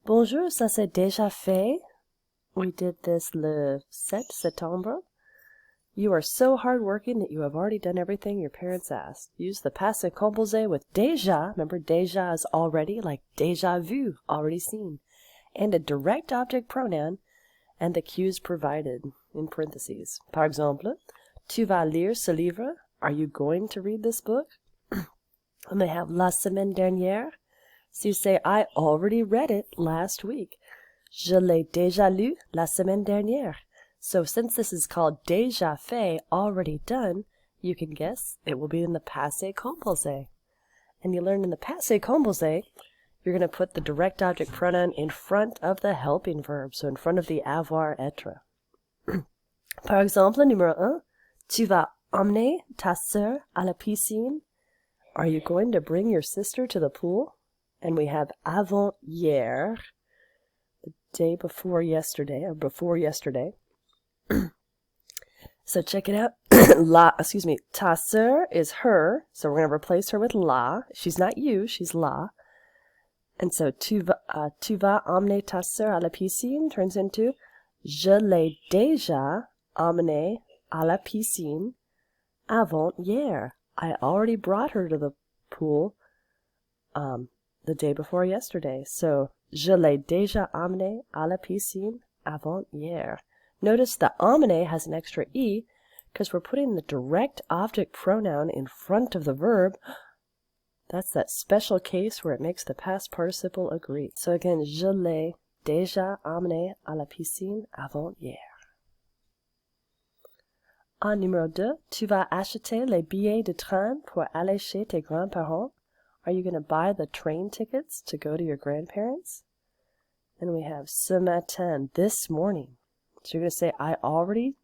Bonjour, ça c'est déjà fait. We did this le 7 septembre. You are so hardworking that you have already done everything your parents asked. Use the passé composé with déjà. Remember, déjà is already, like déjà vu, already seen. And a direct object pronoun and the cues provided in parentheses. Par exemple, tu vas lire ce livre? Are you going to read this book? And they have la semaine dernière. So you say, I already read it last week. Je l'ai déjà lu la semaine dernière. So since this is called déjà fait, already done, you can guess it will be in the passé composé. And you learn in the passé composé, you're going to put the direct object pronoun in front of the helping verb, so in front of the avoir être. Par exemple, numéro 1, tu vas emmener ta sœur à la piscine? Are you going to bring your sister to the pool? And we have avant-hier, the day before yesterday, or before yesterday. So check it out. Ta sœur is her, so we're going to replace her with la. She's not you, she's la. And so tu vas emmener ta sœur à la piscine turns into je l'ai déjà emmenée à la piscine avant-hier. I already brought her to the pool the day before yesterday. So je l'ai déjà emmenée à la piscine avant-hier. Notice the emmener has an extra E because we're putting the direct object pronoun in front of the verb. That's that special case where it makes the past participle agree. So again, je l'ai déjà emmené à la piscine avant-hier. En numéro 2, tu vas acheter les billets de train pour aller chez tes grands-parents. Are you going to buy the train tickets to go to your grandparents? And we have ce matin, this morning. So you're going to say, I already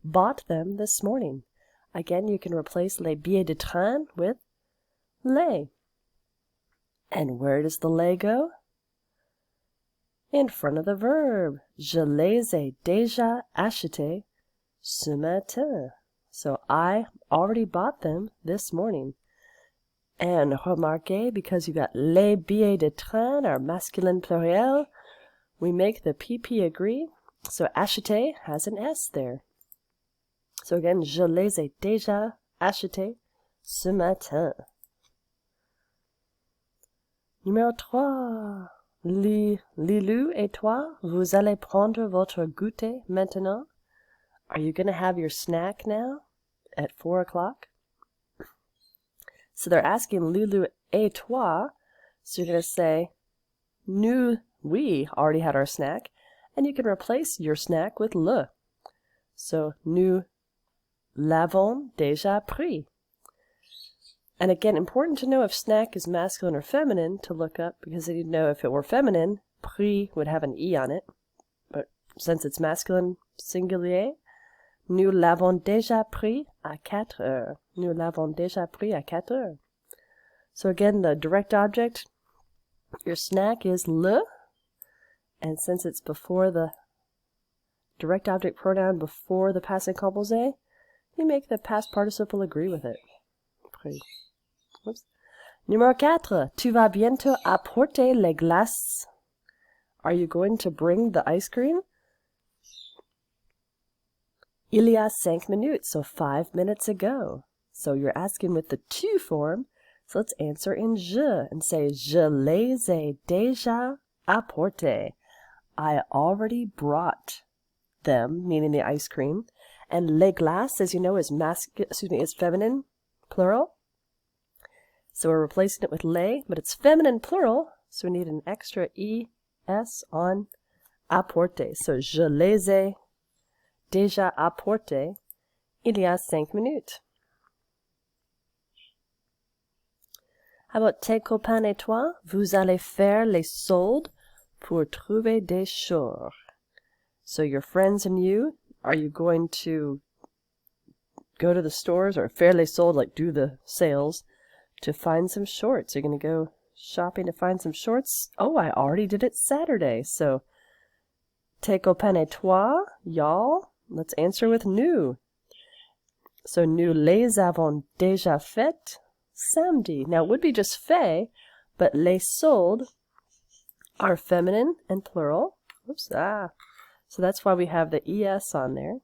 bought them this morning. Again, you can replace les billets de train with les. And where does the les go? In front of the verb. Je les ai déjà achetés ce matin. So I already bought them this morning. And remarquez, because you got les billets de train are masculine pluriel, we make the PP agree. So acheter has an S there. So again, je les ai déjà achetés ce matin. Numéro 3. Lilou et toi, vous allez prendre votre goûter maintenant? Are you going to have your snack now at 4 o'clock? So they're asking Lilou et toi, so you're going to say, we already had our snack, and you can replace your snack with le. So, nous l'avons déjà pris. And again, important to know if snack is masculine or feminine to look up, because then you'd know if it were feminine, pris would have an E on it. But since it's masculine singulier, nous l'avons déjà pris à 4 heures. Nous l'avons déjà pris à 4 heures. So again, the direct object, your snack is le, and since it's before the direct object pronoun before the passé composé, you make the past participle agree with it. Pris. Oops. Numéro 4. Tu vas bientôt apporter les glaces. Are you going to bring the ice cream? Il y a 5 minutes, so 5 minutes ago. So you're asking with the tu form, so let's answer in je and say, je les ai déjà apportés. I already brought them, meaning the ice cream. And les glaces, as you know, is is feminine, plural. So we're replacing it with les, but it's feminine plural, so we need an extra es on apporter. So je les ai déjà apportés il y a 5 minutes. How about tes copains et toi? Vous allez faire les soldes pour trouver des shorts. So your friends and you, are you going to go to the stores or faire les soldes, like do the sales, to find some shorts? You're going to go shopping to find some shorts? Oh, I already did it Saturday. So tes copains et toi, y'all, let's answer with nous. So nous les avons déjà faites samedi. Now it would be just fait, but les soldes are feminine and plural. Oops, So that's why we have the es on there.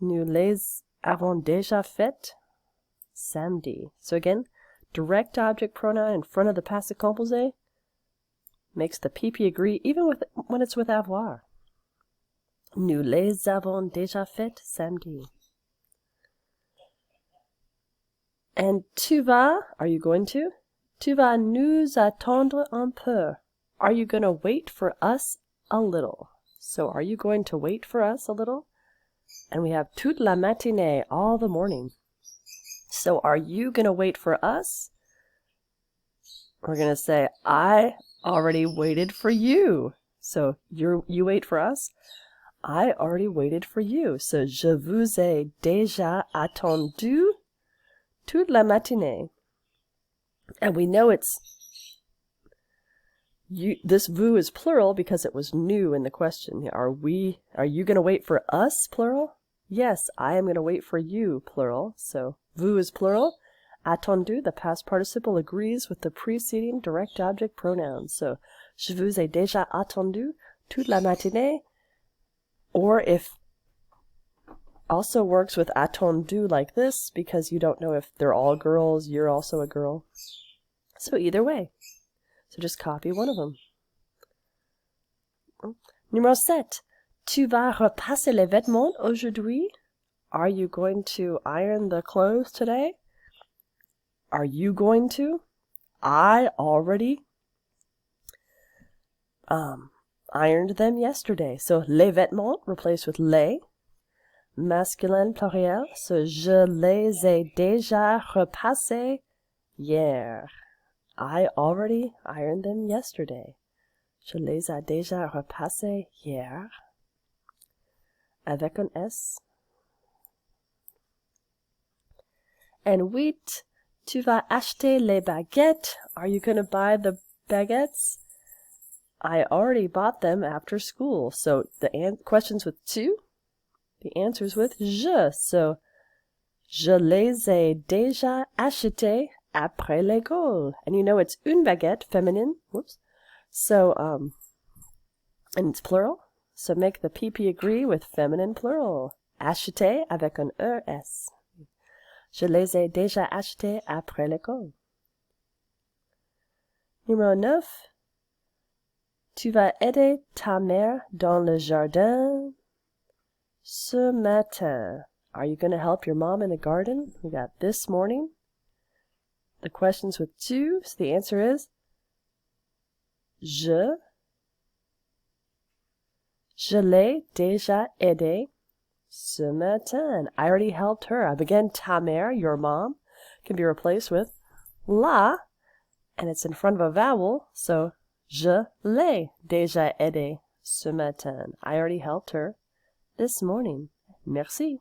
Nous les avons déjà fait samedi. So again, direct object pronoun in front of the passive composé makes the PP agree even when it's with avoir. Nous les avons déjà fait samedi. And tu vas, are you going to? Tu vas nous attendre un peu. Are you going to wait for us a little? So are you going to wait for us a little? And we have toute la matinée, all the morning. So are you going to wait for us? We're going to say, I already waited for you. So you wait for us? I already waited for you. So je vous ai déjà attendu toute la matinée. And we know it's you. This vous is plural because it was new in the question. Are you going to wait for us, plural? Yes, I am going to wait for you, plural. So vous is plural. Attendu, the past participle, agrees with the preceding direct object pronoun. So je vous ai déjà attendu toute la matinée. Or if also works with attendu like this because you don't know if they're all girls, you're also a girl. So either way. So just copy one of them. Numéro 7. Tu vas repasser les vêtements aujourd'hui? Are you going to iron the clothes today? Are you going to? I already ironed them yesterday. So les vêtements replaced with les. Masculin pluriel, so je les ai déjà repassés hier. I already ironed them yesterday. Je les ai déjà repassés hier. Avec un S. And 8. Tu vas acheter les baguettes. Are you going to buy the baguettes? I already bought them after school. So the question's with tu. The answer's with je. So, je les ai déjà achetés après l'école. And you know it's une baguette, feminine. Whoops. So, and it's plural. So make the PP agree with feminine plural. Acheter avec un ES. Je les ai déjà achetés après l'école. Numéro 9. Tu vas aider ta mère dans le jardin ce matin. Are you going to help your mom in the garden? We got this morning. The question's with tu, so the answer is je l'ai déjà aidé ce matin. I already helped her. Again, ta mère, your mom, can be replaced with la, and it's in front of a vowel, so je l'ai déjà aidé ce matin. I already helped her this morning. Merci.